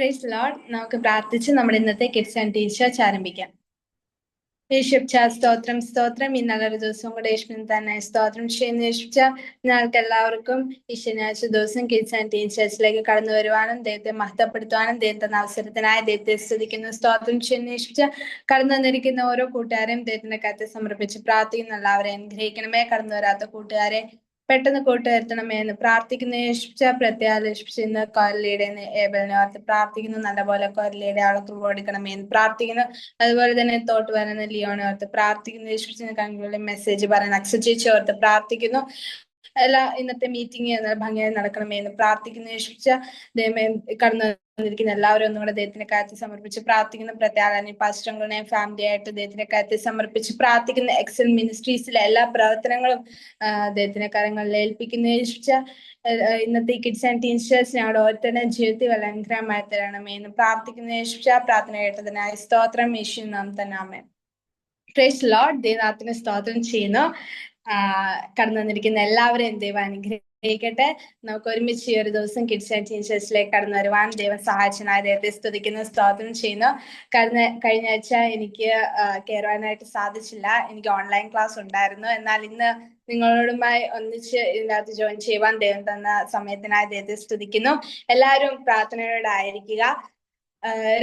Praise Lord. നമുക്ക് പ്രാർത്ഥിച്ച് നമ്മുടെ ഇന്നത്തെ കിഡ്സ് ആൻഡ് ടീച്ചേഴ്സ് ആരംഭിക്കാം. യേശുച്ച സ്തോത്രം സ്തോത്രം. ഈ നല്ലൊരു ദിവസം കൂടെ യേശുവിന് തന്നെ സ്തോത്രം ചെയ്യുന്ന യേശുച്ച. ഞങ്ങൾക്ക് എല്ലാവർക്കും ഈ ശനിയാഴ്ച ദിവസം കിഡ്സ് ആൻഡ് ടീച്ചേഴ്സിലേക്ക് കടന്നു വരുവാനും ദൈവത്തെ മഹത്വപ്പെടുത്തുവാനും ദൈവം തന്ന അവസരത്തിനായി ദൈവത്തെ സ്തുതിക്കുന്നു. സ്തോത്രം ചെയ്യുന്ന യേശുച്ച. കടന്നു വന്നിരിക്കുന്ന ഓരോ കൂട്ടുകാരെയും ദൈവത്തിന്റെ കരുത്തെ സമർപ്പിച്ച് പ്രാർത്ഥിക്കുന്ന എല്ലാവരെയും അനുഗ്രഹിക്കണമേ. കടന്നു വരാത്ത കൂട്ടുകാരെ പെട്ടെന്ന് കൂട്ടുവരുത്തണമേ എന്ന് പ്രാർത്ഥിക്കുന്ന യേശുച്ച. പ്രത്യാലേഷിച്ച് ഇന്ന് കൊരലിയുടെ ഏബലിനെ ഓർത്ത് പ്രാർത്ഥിക്കുന്നു. നല്ലപോലെ കൊരലിയുടെ ആളൊക്കെ ഓടിക്കണമേ എന്ന് പ്രാർത്ഥിക്കുന്നു. അതുപോലെ തന്നെ തോട്ട് വരുന്ന ലിയോനെ ഓർത്ത് പ്രാർത്ഥിക്കുന്നു. യേശുവിന്റെ കണ്ണുകളിൽ മെസ്സേജ് പറയുന്ന അക്സച്ചേച്ചി ഓർത്ത് പ്രാർത്ഥിക്കുന്നു. എല്ലാ ഇന്നത്തെ മീറ്റിംഗ് ഭംഗിയായി നടക്കണമേ എന്ന് പ്രാർത്ഥിക്കുന്നു. യേശുച്ച ദൈവമേ കടന്നു വന്നിരിക്കുന്ന എല്ലാവരും ഒന്നുകൂടെ ദൈവത്തിന്റെ കാര്യത്തിൽ സമർപ്പിച്ച് പ്രാർത്ഥിക്കുന്നു. പ്രത്യേക പാസ്റ്ററുകളെയും ഫാമിലി ആയിട്ട് ദൈവത്തിന്റെ കാര്യത്തിൽ സമർപ്പിച്ച് പ്രാർത്ഥിക്കുന്ന എക്സൽ മിനിസ്ട്രീസിലെ എല്ലാ പ്രവർത്തനങ്ങളും ദൈവത്തിന്റെ കാര്യങ്ങളിൽ ഏൽപ്പിക്കുന്നു. യേശുച്ച ഇന്നത്തെ കിഡ്സ് ആൻഡ് ടീച്ചേഴ്സ് ഞങ്ങളുടെ ഓരോരുത്തരുടെയും ജീവിതത്തിൽ വല്ല അനുഗ്രഹമായി തരണമേ എന്ന് പ്രാർത്ഥിക്കുന്ന യേശുച്ച. പ്രാർത്ഥന കേട്ടതിനായി സ്തോത്രം. യേശു നാം തന്നെ ആമേൻ. Praise Lord. ദൈവനാമത്തിന് സ്തോത്രം ചെയ്യുന്നു. കടന്നു വന്നിരിക്കുന്ന എല്ലാവരെയും ദൈവം അനുഗ്രഹിക്കട്ടെ. നമുക്ക് ഒരുമിച്ച് ഈ ഒരു ദിവസം കിഡ്സ് ആൻഡ് ടീച്ചേഴ്സിലേക്ക് കടന്നു വരുവാൻ ദൈവം സഹായിച്ചനായ ദൈവത്തെ സ്തുതിക്കുന്ന സ്തോത്രം ചെയ്യുന്നു. കഴിഞ്ഞ ആഴ്ച എനിക്ക് കയറുവാനായിട്ട് സാധിച്ചില്ല. എനിക്ക് ഓൺലൈൻ ക്ലാസ് ഉണ്ടായിരുന്നു. എന്നാൽ ഇന്ന് നിങ്ങളോടുമായി ഒന്നിച്ച് ഇതിനകത്ത് ജോയിൻ ചെയ്യുവാൻ ദൈവം തന്ന സമയത്തിനായി ദൈവത്തെ സ്തുതിക്കുന്നു. എല്ലാവരും പ്രാർത്ഥനയോടെ ആയിരിക്കുക.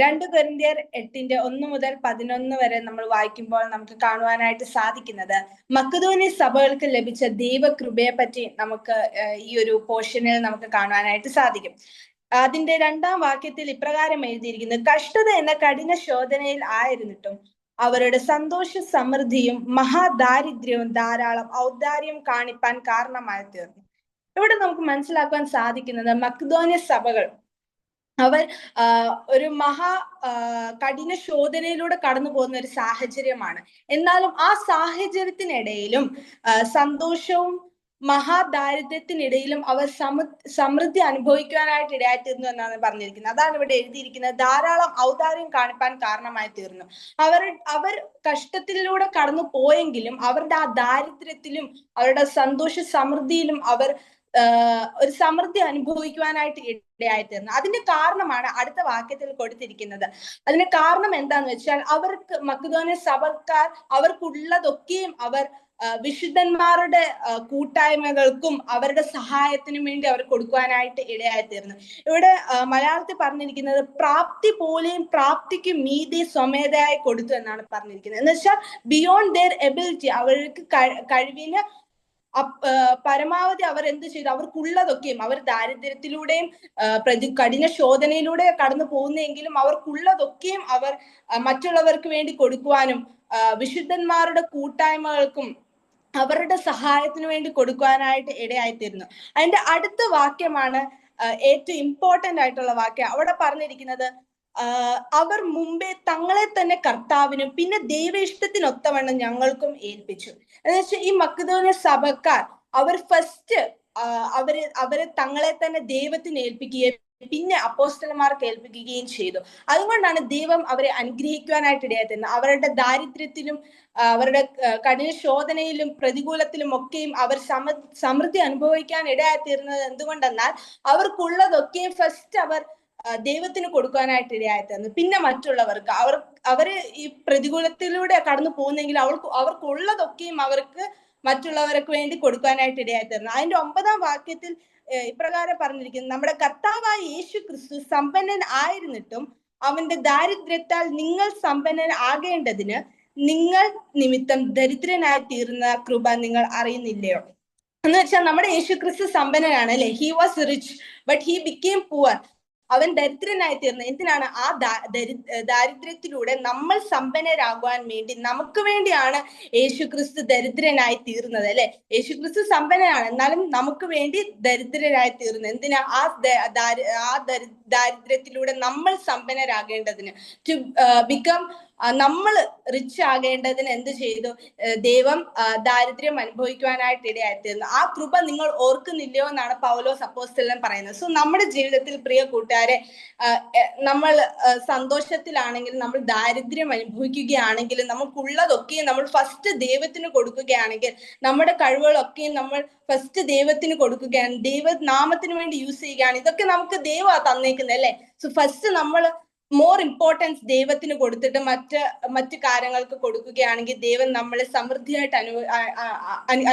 2 കൊരിന്ത്യർ 8:1 മുതൽ 11 വരെ നമ്മൾ വായിക്കുമ്പോൾ നമുക്ക് കാണുവാനായിട്ട് സാധിക്കുന്നത് മക്കദോന്യ സഭകൾക്ക് ലഭിച്ച ദൈവകൃപയെ പറ്റി നമുക്ക് ഈ ഒരു പോർഷനിൽ നമുക്ക് കാണുവാനായിട്ട് സാധിക്കും. അതിന്റെ 2-ാം വാക്യത്തിൽ ഇപ്രകാരം എഴുതിയിരിക്കുന്നത്: കഷ്ടത എന്ന കഠിന ശോധനയിൽ ആയിരുന്നിട്ടും അവരുടെ സന്തോഷ സമൃദ്ധിയും മഹാദാരിദ്ര്യവും ധാരാളം ഔദാര്യം കാണിപ്പാൻ കാരണമായി തീർന്നു. ഇവിടെ നമുക്ക് മനസ്സിലാക്കാൻ സാധിക്കുന്നത് മക്കദോന്യ സഭകൾ അവർ ഒരു കഠിന ശോധനയിലൂടെ കടന്നു പോകുന്ന ഒരു സാഹചര്യമാണ്. എന്നാലും ആ സാഹചര്യത്തിനിടയിലും സന്തോഷവും മഹാദാരിദ്ര്യത്തിനിടയിലും അവർ സമൃദ്ധി അനുഭവിക്കാനായിട്ട് ഇടയായിത്തീർന്നു എന്നാണ് പറഞ്ഞിരിക്കുന്നത്. അതാണ് ഇവിടെ എഴുതിയിരിക്കുന്നത്. ധാരാളം ഔദാര്യം കാണിപ്പാൻ കാരണമായി തീർന്നു. അവർ കഷ്ടത്തിലൂടെ കടന്നു പോയെങ്കിലും അവരുടെ ആ ദാരിദ്ര്യത്തിലും അവരുടെ സന്തോഷ സമൃദ്ധിയിലും അവർ ഒരു സമൃദ്ധി അനുഭവിക്കുവാനായിട്ട് ഇടയായിത്തീർന്നു. അതിന്റെ കാരണമാണ് അടുത്ത വാക്യത്തിൽ കൊടുത്തിരിക്കുന്നത്. അതിന്റെ കാരണം എന്താന്ന് വെച്ചാൽ അവർക്ക് മക്കദോന്യ സഭക്കാർ അവർക്കുള്ളതൊക്കെയും അവർ വിശുദ്ധന്മാരുടെ കൂട്ടായ്മകൾക്കും അവരുടെ സഹായത്തിനും വേണ്ടി അവർ കൊടുക്കുവാനായിട്ട് ഇടയായിത്തീർന്നു. ഇവിടെ മലയാളത്തിൽ പറഞ്ഞിരിക്കുന്നത് പ്രാപ്തി പോലെയും പ്രാപ്തിക്ക് മീതെ സ്വമേധയായി കൊടുത്തു എന്നാണ് പറഞ്ഞിരിക്കുന്നത്. എന്ന് വെച്ചാൽ ബിയോണ്ട് ദെയർ എബിലിറ്റി, അവർക്ക് കഴിവിന് പരമാവധി അവർ എന്ത് ചെയ്തു, അവർക്കുള്ളതൊക്കെയും അവർ ദാരിദ്ര്യത്തിലൂടെയും കഠിന ശോധനയിലൂടെ കടന്നു പോകുന്നെങ്കിലും അവർക്കുള്ളതൊക്കെയും അവർ മറ്റുള്ളവർക്ക് വേണ്ടി കൊടുക്കുവാനും വിശുദ്ധന്മാരുടെ കൂട്ടായ്മകൾക്കും അവരുടെ സഹായത്തിനു വേണ്ടി കൊടുക്കുവാനായിട്ട് ഇടയായിത്തീരുന്നു. അതിന്റെ അടുത്ത വാക്യമാണ് ഏറ്റവും ഇമ്പോർട്ടന്റ് ആയിട്ടുള്ള വാക്യം. അവിടെ പറഞ്ഞിരിക്കുന്നത് അവർ മുമ്പേ തങ്ങളെ തന്നെ കർത്താവിനും പിന്നെ ദൈവ ഇഷ്ടത്തിനൊത്തവണ്ണം ഞങ്ങൾക്കും ഏൽപ്പിച്ചു. എന്ന് വെച്ചാൽ ഈ മക്കദോന്യ സഭക്കാർ അവർ ഫസ്റ്റ് അവരെ തങ്ങളെ തന്നെ ദൈവത്തിന് ഏൽപ്പിക്കുകയും പിന്നെ അപ്പോസ്തലന്മാർക്ക് ഏൽപ്പിക്കുകയും ചെയ്തു. അതുകൊണ്ടാണ് ദൈവം അവരെ അനുഗ്രഹിക്കുവാനായിട്ട് ഇടയായിത്തീരുന്നത്. അവരുടെ ദാരിദ്ര്യത്തിലും അവരുടെ കഠിന ശോധനയിലും പ്രതികൂലത്തിലും ഒക്കെയും അവർ സമൃദ്ധി അനുഭവിക്കാൻ ഇടയായിത്തീരുന്നത് എന്തുകൊണ്ടെന്നാൽ അവർക്കുള്ളതൊക്കെയും ഫസ്റ്റ് അവർ ദൈവത്തിന് കൊടുക്കാനായിട്ട് ഇടയായിത്തീർന്നു. പിന്നെ മറ്റുള്ളവർക്ക് അവര് ഈ പ്രതികൂലത്തിലൂടെ കടന്നു പോകുന്നെങ്കിൽ അവർക്കുള്ളതൊക്കെയും അവർക്ക് മറ്റുള്ളവർക്ക് വേണ്ടി കൊടുക്കാനായിട്ട് ഇടയായിത്തീർന്നു. അതിന്റെ 9-ാം വാക്യത്തിൽ ഇപ്രകാരം പറഞ്ഞിരിക്കുന്നു: നമ്മുടെ കർത്താവായ യേശു ക്രിസ്തു സമ്പന്നൻ ആയിരുന്നിട്ടും അവന്റെ ദാരിദ്ര്യത്താൽ നിങ്ങൾ സമ്പന്നൻ ആകേണ്ടതിന് നിങ്ങൾ നിമിത്തം ദരിദ്രനായി തീർന്ന കൃപ നിങ്ങൾ അറിയുന്നില്ലയോ? എന്ന് വെച്ചാൽ നമ്മുടെ യേശു ക്രിസ്തു സമ്പന്നനാണ്, അല്ലെ? He was rich but he became poor. അവൻ ദരിദ്രനായി തീർന്നു. എന്തിനാണ്? ആ ദാരിദ്ര്യത്തിലൂടെ നമ്മൾ സമ്പന്നരാകുവാൻ വേണ്ടി. നമുക്ക് വേണ്ടിയാണ് യേശു ക്രിസ്തു ദരിദ്രനായി തീർന്നത്, അല്ലെ? യേശു ക്രിസ്തു സമ്പന്നനാണ്, എന്നാലും നമുക്ക് വേണ്ടി ദരിദ്രരായി തീർന്നു. എന്തിനാ? ആ ദാരിദ്ര്യത്തിലൂടെ നമ്മൾ സമ്പന്നരാകേണ്ടതിന്. ടു ബിക്കം നമ്മൾ റിച്ച് ആകേണ്ടതിന് എന്ത് ചെയ്തു? ദൈവം ദാരിദ്ര്യം അനുഭവിക്കുവാനായിട്ട് ഇടയായിത്തീർന്നു. ആ കൃപ നിങ്ങൾ ഓർക്കുന്നില്ലയോ എന്നാണ് പൗലോസ് അപ്പോസ്തലൻ പറയുന്നത്. സോ നമ്മുടെ ജീവിതത്തിൽ പ്രിയ കൂട്ടുകാരെ, നമ്മൾ സന്തോഷത്തിലാണെങ്കിലും നമ്മൾ ദാരിദ്ര്യം അനുഭവിക്കുകയാണെങ്കിലും നമുക്കുള്ളതൊക്കെയും നമ്മൾ ഫസ്റ്റ് ദൈവത്തിന് കൊടുക്കുകയാണെങ്കിൽ, നമ്മുടെ കഴിവുകളൊക്കെയും നമ്മൾ ഫസ്റ്റ് ദൈവത്തിന് കൊടുക്കുകയാണ്, ദൈവനാമത്തിന് വേണ്ടി യൂസ് ചെയ്യുകയാണ്, ഇതൊക്കെ നമുക്ക് ദൈവം തന്നേക്കുന്നത് അല്ലേ. സോ ഫസ്റ്റ് നമ്മൾ മോർ ഇമ്പോർട്ടൻസ് ദൈവത്തിന് കൊടുത്തിട്ട് മറ്റ് കാര്യങ്ങൾക്ക് കൊടുക്കുകയാണെങ്കിൽ ദൈവം നമ്മളെ സമൃദ്ധിയായിട്ട്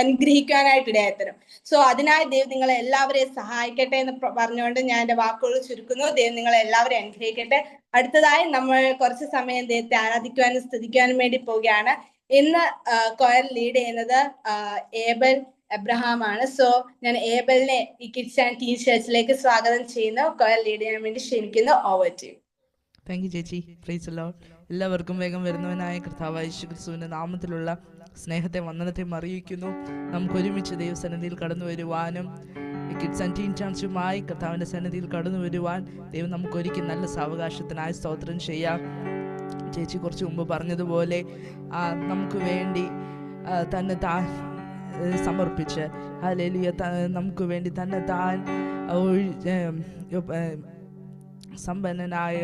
അനുഗ്രഹിക്കാനായിട്ട് ഇടയായിത്തരും. സോ അതിനായി ദൈവം നിങ്ങളെ എല്ലാവരെയും സഹായിക്കട്ടെ എന്ന് പറഞ്ഞുകൊണ്ട് ഞാൻ എന്റെ വാക്കുകൾ ചുരുക്കുന്നു. ദൈവം നിങ്ങളെ എല്ലാവരെയും അനുഗ്രഹിക്കട്ടെ. അടുത്തതായി നമ്മൾ കുറച്ച് സമയം ദൈവത്തെ ആരാധിക്കുവാനും സ്തുതിക്കുവാനും വേണ്ടി പോവുകയാണ്. ഇന്ന് കൊയർ ലീഡ് ചെയ്യുന്നത് ഏബൽ എബ്രഹാം ആണ്. സോ ഞാൻ ഏബലിനെ ഈ കിഡ്സ് ആൻഡ് ടീൻ ചർച്ചിലേക്ക് സ്വാഗതം ചെയ്യുന്നു. കൊയർ ലീഡ് ചെയ്യാൻ വേണ്ടി ക്ഷണിക്കുന്നു. Over to you. Thank you ചേച്ചി. Praise the Lord. എല്ലാവർക്കും വേഗം വരുന്നവനായ കർത്താവായ യേശു ക്രിസ്തുവിന്റെ നാമത്തിലുള്ള സ്നേഹത്തെ വന്ദനത്തെ അറിയിക്കുന്നു. നമുക്ക് ഒരുമിച്ച് ദൈവസന്നിധിയിൽ കടന്നു വരുവാനും കിഡ്സ് ആൻഡ് ടീൻ ചർച്ചുമായി കർത്താവിന്റെ സന്നിധിയിൽ കടന്നു വരുവാൻ ദൈവം നമുക്ക് ഒരിക്കൽ നല്ല സാവകാശത്തിനായി സ്തോത്രം ചെയ്യാം. ചേച്ചി കുറച്ച് മുമ്പ് പറഞ്ഞതുപോലെ നമുക്ക് വേണ്ടി തന്നെ താൻ സമർപ്പിച്ച്, ഹല്ലേലൂയ, നമുക്ക് വേണ്ടി തന്നെ താൻ സമ്പന്നനായ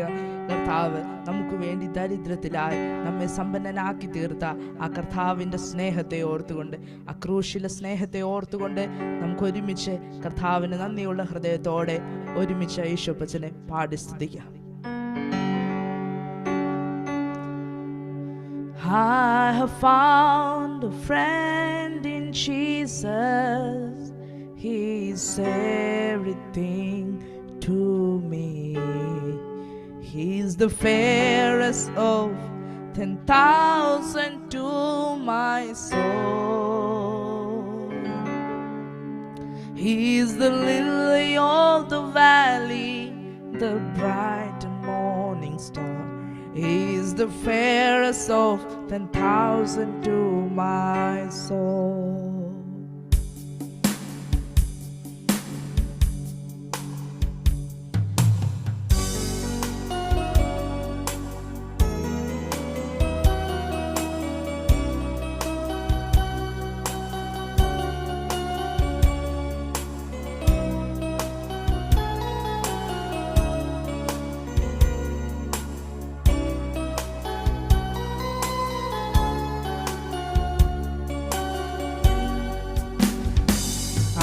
കർത്താവ് നമുക്ക് വേണ്ടി ദരിദ്രത്തിലായി നമ്മെ സമ്പന്നനാക്കി തീർത്ത ആ കർത്താവിൻ്റെ സ്നേഹത്തെ ഓർത്തുകൊണ്ട്, ആ ക്രൂശിലെ സ്നേഹത്തെ ഓർത്തുകൊണ്ട് നമുക്ക് ഒരുമിച്ച് കർത്താവിന് നന്ദിയുള്ള ഹൃദയത്തോടെ ഒരുമിച്ച് യേശുപ്പച്ചനെ പാടി സ്തുതിക്കാം. I have found a friend in Jesus. He is everything to me. He's the fairest of 10,000 to my soul. He's the lily of the valley, the bright and morning star. He's the fairest of 10,000 to my soul.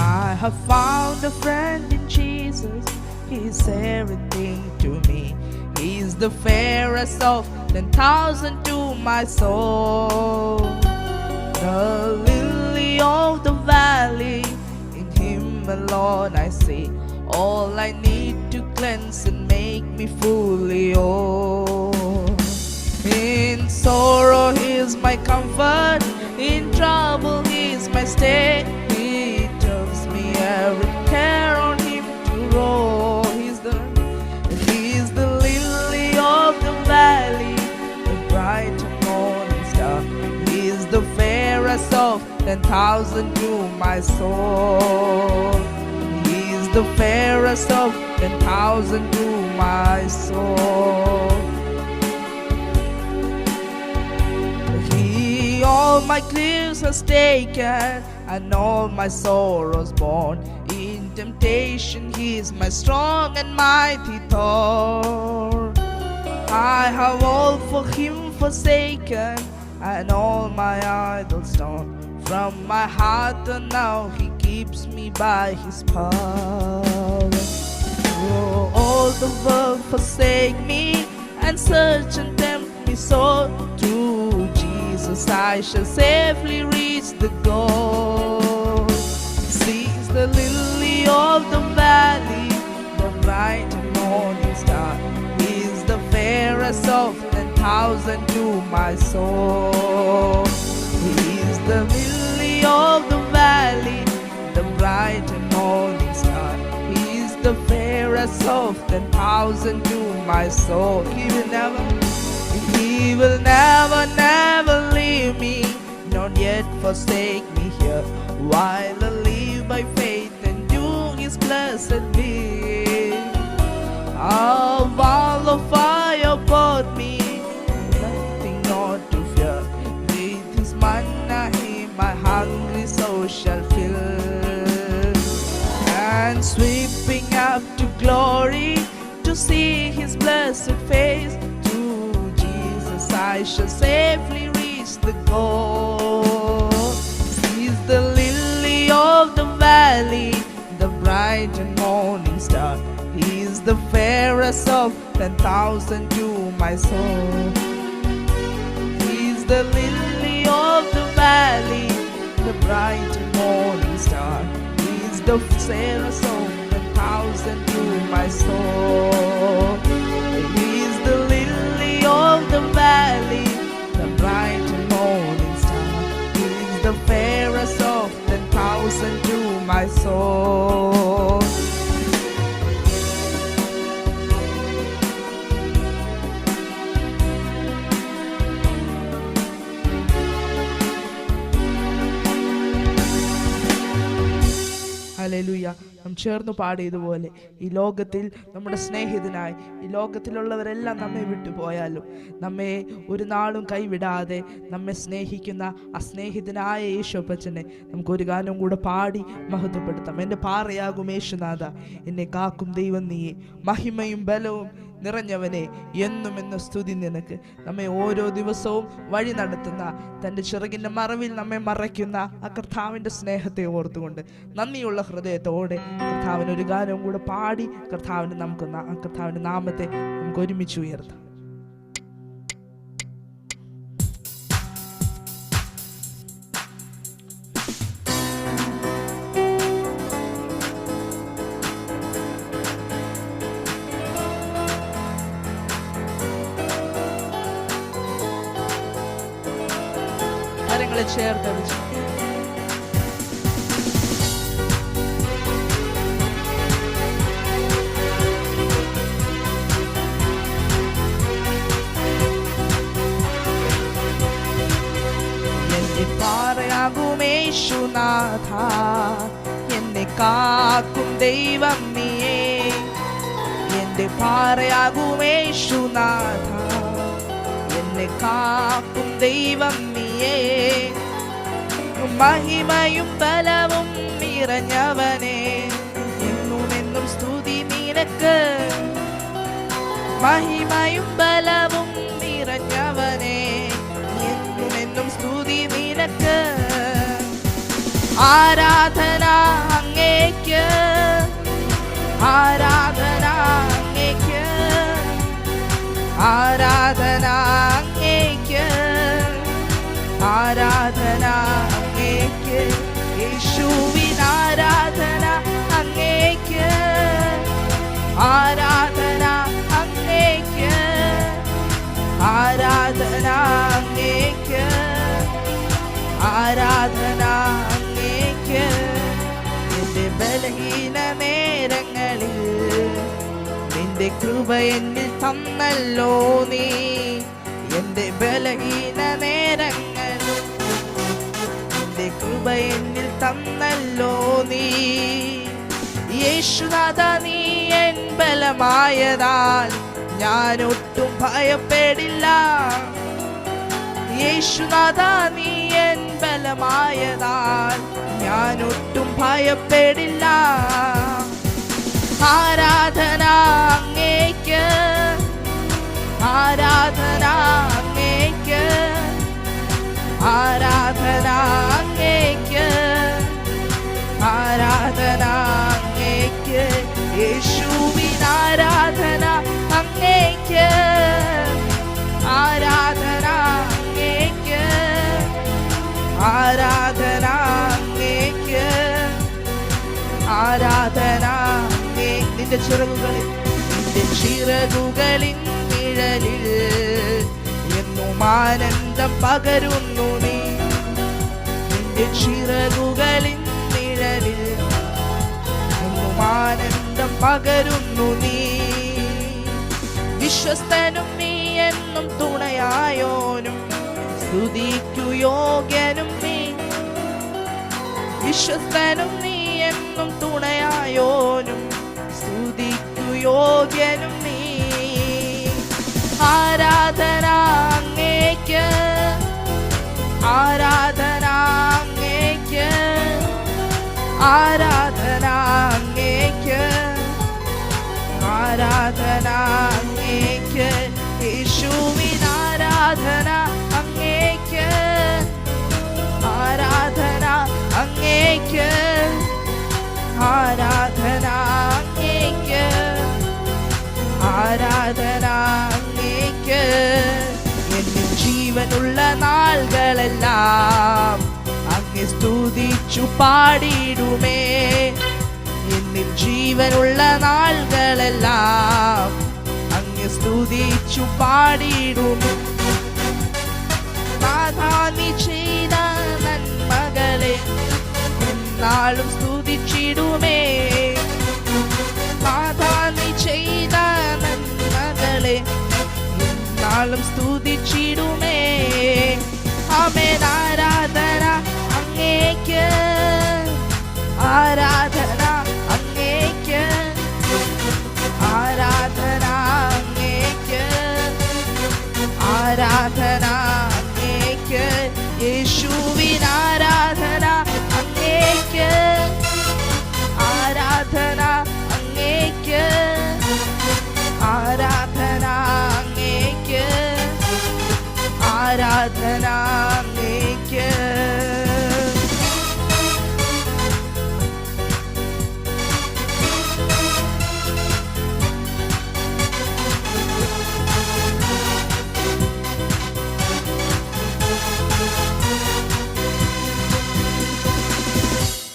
I have found a friend in Jesus. He's everything to me. He's the fairest of 10,000 to my soul. The lily of the valley, in Him alone I see all I need to cleanse and make me fully whole. In sorrow He is my comfort, in trouble He is my stay. Every care on Him to roll. He's the lily of the valley, the bright and morning star. He's the fairest of 10,000 to my soul. He's the fairest of 10,000 to my soul. He all my griefs has taken and all my sorrows borne. In temptation He is my strong and mighty Thorn. I have all for Him forsaken, and all my idols torn from my heart, and now He keeps me by His power. Oh, all the world forsake me and search and tempt me so, through Jesus I shall safely reach the goal. Sees the lily of the valley, the bright and morning star. He is the fairest of 10,000 to my soul. He is the lily of the valley, the bright and morning star. He is the fairest of 10,000 to my soul. He will never never leave me, not yet forsake me here, while I live by faith and do His blessed will. A wall of fire brought me, nothing sweeping up to glory to see his blessed face. Through Jesus I shall safely reach the goal. He's the lily of the valley, the bright and morning star. He is the fairest of 10,000 to my soul. He is the lily of the valley, the bright and morning star. He is the fairest of 10,000 to my soul. He is the lily of the valley, the bright and morning star. He is the fairest of 10,000 to my soul. Hallelujah. നാം ചേർന്ന് പാടിയതുപോലെ ഈ ലോകത്തിൽ നമ്മുടെ സ്നേഹിതനായി ഈ ലോകത്തിലുള്ളവരെല്ലാം നമ്മെ വിട്ടുപോയാലും നമ്മെ ഒരു നാളും കൈവിടാതെ നമ്മെ സ്നേഹിക്കുന്ന ആ സ്നേഹിതനായ യേശുപ്പച്ചനെ നമുക്കൊരു ഗാനം കൂടെ പാടി മഹത്വപ്പെടുത്താം. എൻ്റെ പാറയാകും യേശുനാഥ, എന്നെ കാക്കും ദൈവം നീയെ, മഹിമയും ബലവും നിറഞ്ഞവനെ, എന്നും എന്ന സ്തുതി നിനക്ക്. നമ്മെ ഓരോ ദിവസവും വഴി നടത്തുന്ന, തൻ്റെ ചിറകിൻ്റെ മറവിൽ നമ്മെ മറയ്ക്കുന്ന ആ കർത്താവിൻ്റെ സ്നേഹത്തെ ഓർത്തുകൊണ്ട് നന്ദിയുള്ള ഹൃദയത്തോടെ കർത്താവിന് ഒരു ഗാനവും കൂടെ പാടി കർത്താവിൻ്റെ നാമത്തെ നമുക്ക് ഒരുമിച്ച് ഉയർത്താം. കരങ്ങളെ ചേർത്തടിച്ചു എന്റെ പാറയാകും യേശുനാഥ, എന്നെ കാക്കും ദൈവം നീയേ. എന്റെ പാറയാകും യേശുനാഥ, എന്നെ കാക്കും ദൈവം നീയേ. മഹിമയും ബലവും നിറഞ്ഞവനെ, എന്നുമെന്നും സ്തുതി നിനക്ക്. മഹിമയും ബലവും നിറഞ്ഞവനെ, എന്നുമെന്നും സ്തുതി നിനക്ക്. ആരാധന അങ്ങേക്ക്, ആരാധന അങ്ങേക്ക്, ആരാധന അങ്ങേക്ക്, ആരാധന അങ്ങേക്ക്. യേശുവിൻ ആരാധന അങ്ങേക്ക്, ആരാധന അങ്ങേക്ക്, ആരാധന അങ്ങേക്ക്, ആരാധന അങ്ങേക്ക്. എന്റെ ബലഹീന നേരങ്ങളിൽ നിന്റെ കൃപ എന്നിൽ തന്നല്ലോ നീ. എന്റെ ബലഹീന നേരങ്ങളിൽ നിന്റെ കൃപ എന്നിൽ തന്നല്ലോ നീ. യേശുനാഥ നീ എൻ ബലമായതാൽ ഞാനൊട്ടും ഭയപ്പെടില്ല. യേശുനാഥ നീ എൻ ബലമായതാൽ ഞാനൊട്ടും ഭയപ്പെടില്ല. ആരാധന അങ്ങേക്ക്, ആരാധന അങ്ങേക്ക്, ആരാധന അങ്ങേക്ക്, ആരാധന അങ്ങേക്ക്. യേശുവിൻ ആരാധന അങ്ങേക്ക്, ആരാധന അങ്ങേക്ക്, ആരാധന അങ്ങേക്ക്, ആരാധന അങ്ങേ. നിന്റെ ചിറകുകളിൽ, നിന്റെ ചിറകുകളിൻ നിഴലിൽ എന്നും ആനന്ദം പകരുന്നു നീ. നിന്റെ ചിറകുകളിൻ നിഴലിൽ എന്നും ആനന്ദം പകരുന്നു നീ. വിശ്വസ്തനും നീ എന്നും തുണയായോനും സ്തുതിക്കു യോഗ്യനും നീ. വിശ്വസ്തനും നീ എന്നും തുണയായോനും സ്തുതിക്കു യോഗ്യനും നീ. ആരാധന അങ്ങേക്ക്, ആരാധന അങ്ങേക്ക്, ആരാധന അങ്ങേക്ക്, ആരാധന അങ്ങേക്ക്, ആരാധന അങ്ങേക്ക്. എന്നിൽ ജീവനുള്ള നാളുകളെല്ലാം അങ്ങേ സ്തുതിച്ചു പാടിടുമേ. എന്നിൽ ജീവനുള്ള നാളുകളെല്ലാം അങ്ങേ സ്തുതിച്ചു പാടിടുമേ. നാഥാ നീ ചെയ്ത നന്മകളെ എന്നാളും സ്തുതിച്ചിടുമേ. നാഥാ നീ ചെയ്ത നന്മകളെ എന്നാളും സ്തുതിച്ചിടുമേ. ആമേൻ. ആരാധന അങ്ങേക്ക്, ആരാധന അങ്ങേക്ക്, ആരാധന അങ്ങേക്ക്, ആരാധന അങ്ങേക്ക്. യേശുവിൻ ആരാധന അങ്ങേക്ക്, ആരാധന അങ്ങേക്ക്, ആരാധന അങ്ങേക്ക്, ആരാധന അങ്ങേക്ക്.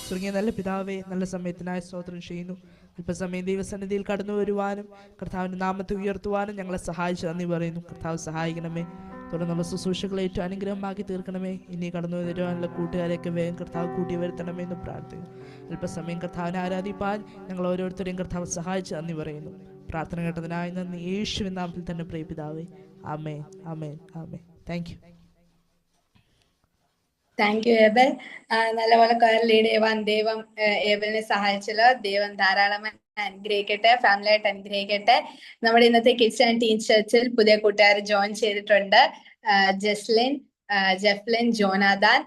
സ്വർഗീയ നല്ല പിതാവേ, നല്ല സമയത്തിനായി സ്തോത്രം ചെയ്യുന്നു. അല്പസമയം ദൈവസന്നിധിയിൽ കടന്നു വരുവാനും കർത്താവിൻ്റെ നാമത്തെ ഉയർത്തുവാനും ഞങ്ങളെ സഹായിച്ചു നന്ദി പറയുന്നു. കർത്താവ് സഹായിക്കണമേ. തുടർന്നുള്ള ശുശ്രൂഷകളെ ഏറ്റവും അനുഗ്രഹമാക്കി തീർക്കണമേ. ഇനി കടന്നു വരുവാനുള്ള കൂട്ടുകാരെയൊക്കെ വേഗം കർത്താവ് കൂട്ടി വരുത്തണമെന്ന് പ്രാർത്ഥിക്കുന്നു. അല്പസമയം കർത്താവിനെ ആരാധിപ്പാൻ ഞങ്ങൾ ഓരോരുത്തരെയും കർത്താവ് സഹായിച്ച് നന്ദി പറയുന്നു. പ്രാർത്ഥന കേട്ടതിനായി നന്ദി. യേശുവിൻ നാമത്തിൽ തന്നെ പ്രിയ പിതാവേ. ആമേൻ, ആമേൻ, ആമേൻ. Thank you. Thank you Abel. നല്ലപോലെ കൊയർ ലീഡ് ചെയ്യുവാൻ ദൈവം ഏബലിനെ സഹായിച്ചല്ലോ. ദൈവം ധാരാളമായി അനുഗ്രഹിക്കട്ടെ, ഫാമിലി ആയിട്ട് അനുഗ്രഹിക്കട്ടെ. നമ്മുടെ ഇന്നത്തെ കിഡ്സ് ആൻഡ് ടീൻ ചർച്ചിൽ പുതിയ കൂട്ടുകാർ ജോയിൻ ചെയ്തിട്ടുണ്ട്. ജസ്ലിൻ, ജെഫ്ലിൻ, ജോനാഥാൻ.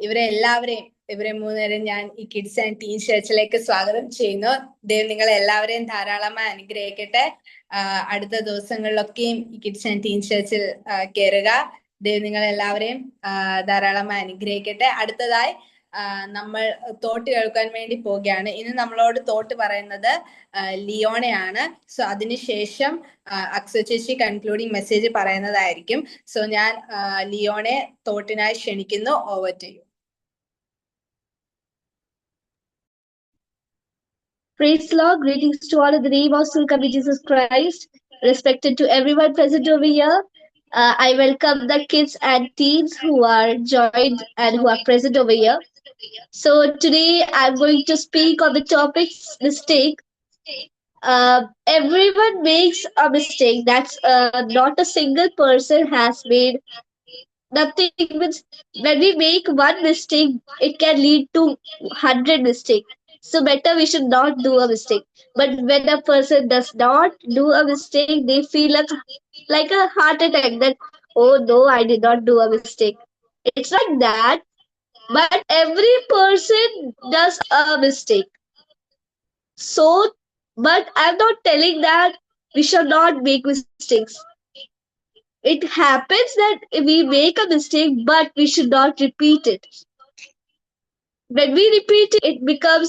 ഇവരെ മൂന്നുപേരും ഞാൻ ഈ കിഡ്സ് ആൻഡ് ടീൻ ചർച്ചിലേക്ക് സ്വാഗതം ചെയ്യുന്നു. ദൈവം നിങ്ങളെ എല്ലാവരെയും ധാരാളമായി അനുഗ്രഹിക്കട്ടെ. അടുത്ത ദിവസങ്ങളിലൊക്കെയും ഈ കിഡ്സ് ആൻഡ് ടീൻ ചർച്ചിൽ കയറുക. ദൈവം നിങ്ങളെല്ലാവരെയും ധാരാളമായി അനുഗ്രഹിക്കട്ടെ. അടുത്തതായി നമ്മൾ തോട്ട് കേൾക്കാൻ വേണ്ടി പോവുകയാണ്. ഇന്ന് നമ്മളോട് തോട്ട് പറയുന്നത് ലിയോണയാണ്. സോ അതിനുശേഷം അക്സ ചേച്ചി കൺക്ലൂഡിങ് മെസ്സേജ് പറയുന്നതായിരിക്കും. സോ ഞാൻ ലിയോണെ തോട്ടിനായി ക്ഷണിക്കുന്നു. Over to you. Praise the Lord. Greetings to all in the name of Sulkami Jesus Christ. Respected to everyone present over here. I welcome the kids and teens who are joined and who are present over here. So today I'm going to speak on the topic mistake. Everyone makes a mistake. That's not a single person has made. Nothing means when we make one mistake, it can lead to 100 mistakes. So better we should not do a mistake. But when a person does not do a mistake, they feel like a heart attack that, oh no, I did not do a mistake. It's like that. But every person does a mistake. So, but I'm not telling that we should not make mistakes. It happens that we make a mistake, but we should not repeat it. When we repeat it, it becomes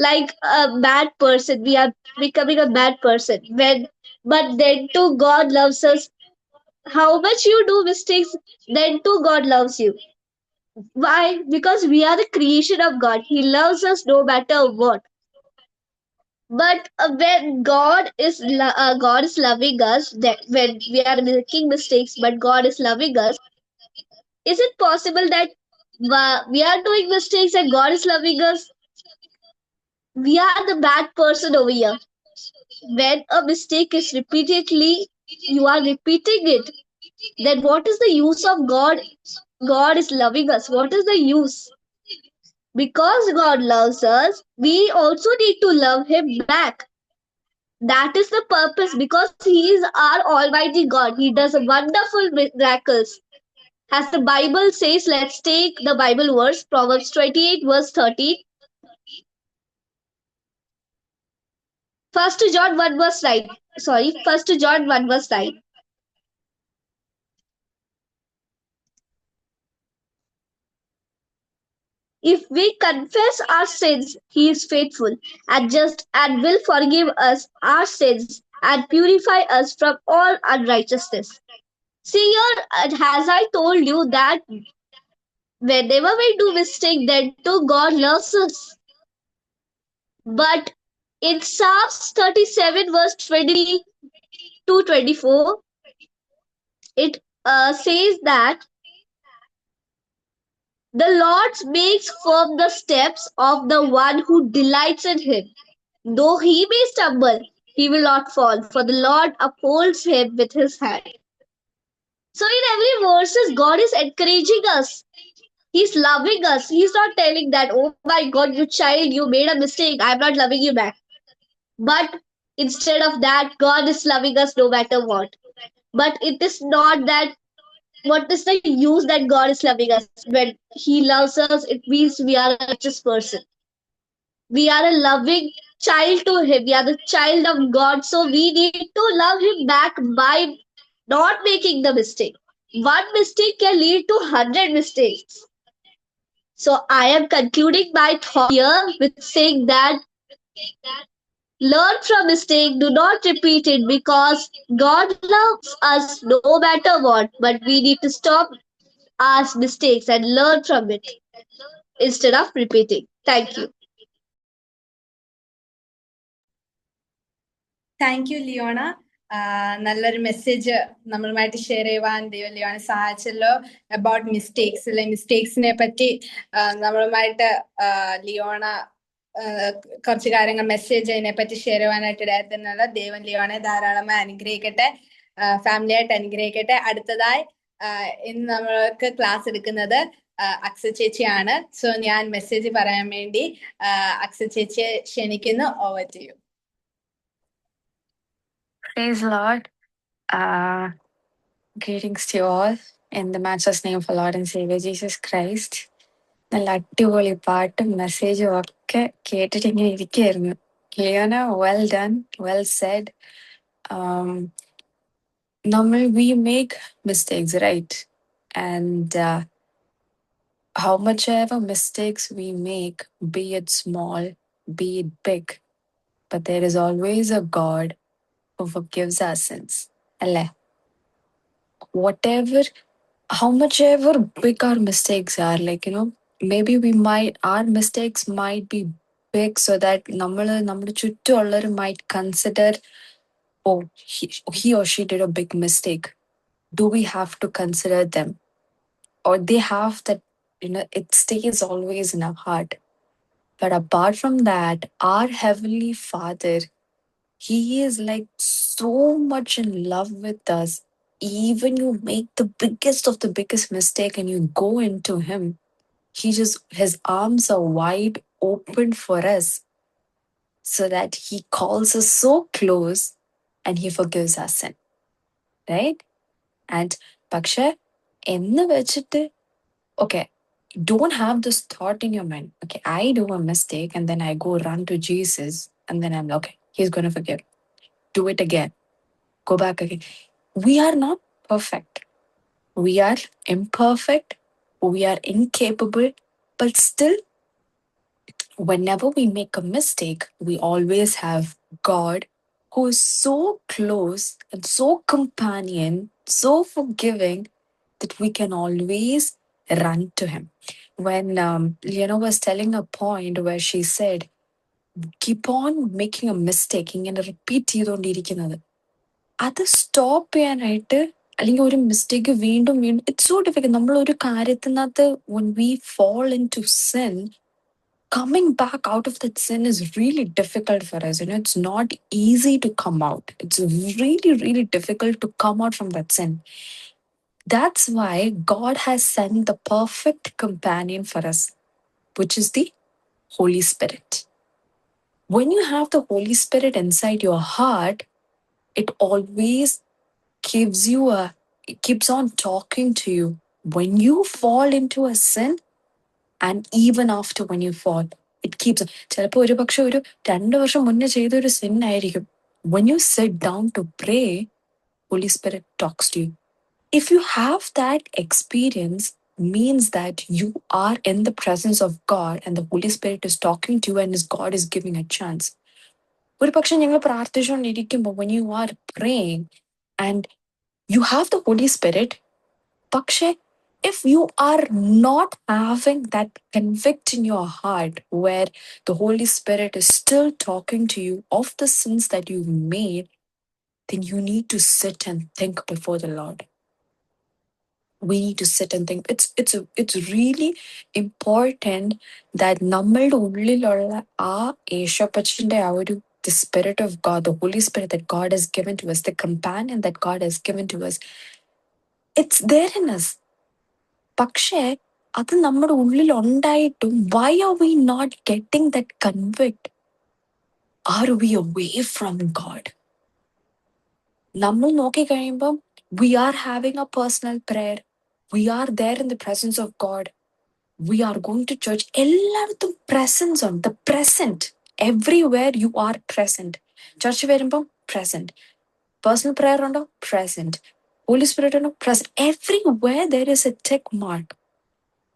like a bad person. We are becoming a bad person. But then too, God loves us. How much you do mistakes, then too God loves you. Why? Because we are the creation of God. He loves us no matter what. But when God is loving us, that when we are making mistakes, but God is loving us, is it possible that we are doing mistakes and God is loving us? We are the bad person over here. When a mistake is repeatedly, you are repeating it, then what is the use of God? God is loving us. What is the use? Because God loves us, we also need to love Him back. That is the purpose, because He is our Almighty God. He does wonderful miracles. As the Bible says, let's take the Bible verse, Proverbs 28 verse 13. 1 John 1 verse 9. Sorry, 1 John 1 verse 9. If we confess our sins, he is faithful and just and will forgive us our sins and purify us from all unrighteousness. See here, as I told you that whenever we do mistake, then too God loves us. But in Psalms 37 verse 20 to 24, it says that the Lord makes firm the steps of the one who delights in him. Though he may stumble, he will not fall, for the Lord upholds him with his hand. So in every verses, God is encouraging us. He's loving us. He's not telling that, oh my God, you child, you made a mistake. I'm not loving you back. But instead of that, God is loving us no matter what. But it is not that what is the use that God is loving us? When He loves us, it means we are a righteous person. We are a loving child to Him. We are the child of God. So we need to love Him back by not making the mistake. One mistake can lead to 100 mistakes. So I am concluding my thought here with saying that learn from mistake, do not repeat it because God loves us no matter what, but we need to stop our mistakes and learn from it instead of repeating. Thank you. Thank you Leona. നല്ലൊരു message നമ്മളുമായിട്ട് share ചെയ്യുവാൻ ദൈവം ലിയോണെ സഹായിച്ചല്ലോ. About mistakes അല്ലെ, മിസ്റ്റേക്സിനെ പറ്റി നമ്മളുമായിട്ട് ലിയോണ കുറച്ച് കാര്യങ്ങൾ message അതിനെപ്പറ്റി ഷെയർ ചെയ്യാനായിട്ട് ഇടയായിരുന്നല്ലോ. ദൈവം ലിയോണെ ധാരാളമായി അനുഗ്രഹിക്കട്ടെ, ഫാമിലിയായിട്ട് അനുഗ്രഹിക്കട്ടെ. അടുത്തതായി ഇന്ന് നമ്മൾക്ക് ക്ലാസ് എടുക്കുന്നത് അക്സ ചേച്ചിയാണ്. സോ ഞാൻ മെസ്സേജ് പറയാൻ വേണ്ടി അക്സ ചേച്ചിയെ ക്ഷണിക്കുന്നു. Over to you. Praise the Lord. Greetings to you all in the matchless name of our Lord and Savior Jesus Christ. നല്ല അടിപൊളി പാട്ടും മെസ്സേജും ഒക്കെ കേട്ടിട്ട് ഇങ്ങനെ ഇരിക്കുകയായിരുന്നു. Leona, well done, well said. we make mistakes, right? And how much ever mistakes we make, be it small, be it big, but there is always a God who forgives our sins. Alle? Whatever, how much ever big our mistakes are, like, maybe our mistakes might be big so that നമ്മുടെ ചുറ്റുമുള്ളവർ might consider, oh, he or she did a big mistake. Do we have to consider them? Or they have that, it stays always in our heart. But apart from that, our Heavenly Father, He is like so much in love with us. Even you make the biggest of the biggest mistake and you go into Him, His arms are wide open for us so that He calls us so close and He forgives our sin. Right? And പക്ഷെ എന്ന് വെച്ചിട്ട്, okay, don't have this thought in your mind, okay, I do a mistake and then I go run to Jesus and then I'm okay, He's going to forgive. Do it again. Go back again. We are not perfect. We are imperfect. We are incapable. But still, whenever we make a mistake, we always have God who is so close and so companion, so forgiving that we can always run to Him. When Liana was telling a point where she said, keep on making a mistake, ഇങ്ങനെ repeat ചെയ്തുകൊണ്ടിരിക്കുന്നത്, അത് stop ചെയ്യാനായിട്ട്, അല്ലെങ്കിൽ ഒരു mistake വീണ്ടും വീണ്ടും, it's so difficult. നമ്മൾ ഒരു കാര്യത്തിനകത്ത് when we fall into sin, coming back out of that sin is really difficult for us. It's not easy to come out. It's really, really difficult to come out from that sin. That's why God has sent the perfect companion for us, which is the Holy Spirit. When you have the Holy Spirit inside your heart, it always it keeps on talking to you. When you fall into a sin, and even after when you fall, it keeps, ചിലപ്പോൾ ഒരു പക്ഷെ ഒരു 2 വർഷം മുന്നേ ചെയ്തൊരു sin ആയിരിക്കും. When you sit down to pray, Holy Spirit talks to you. If you have that experience, means that you are in the presence of God and the Holy Spirit is talking to you and God is giving a chance. ഒരു പക്ഷെ ഞങ്ങൾ പ്രാർത്ഥിച്ചുകൊണ്ടിരിക്കുമ്പോൾ when you are praying and you have the Holy Spirit, പക്ഷെ if you are not having that convict in your heart where the Holy Spirit is still talking to you of the sins that you've made, then you need to sit and think before the Lord. We need to sit and think. It's really important that നമ്മളുടെ ഉള്ളിലുള്ള ആ യേശുപ്പച്ചന്റെ ആ ഒരു the Spirit of God, the Holy Spirit that God has given to us, the companion that God has given to us, it's there in us. പക്ഷേ അത് നമ്മുടെ ഉള്ളിൽ ഉണ്ടായിട്ടും why are we not getting that convict? Are we away from God? നമ്മൾ നോക്കിക്കഴിയുമ്പം we are having a personal prayer. We are there in the presence of God. We are going to church. എല്ലായിടത്തും presence on the present. Everywhere you are present. Church വരുമ്പം present. Personal prayer ഉണ്ടോ? Present. Holy Spirit ഉണ്ടോ? Present. Everywhere there is a tick mark.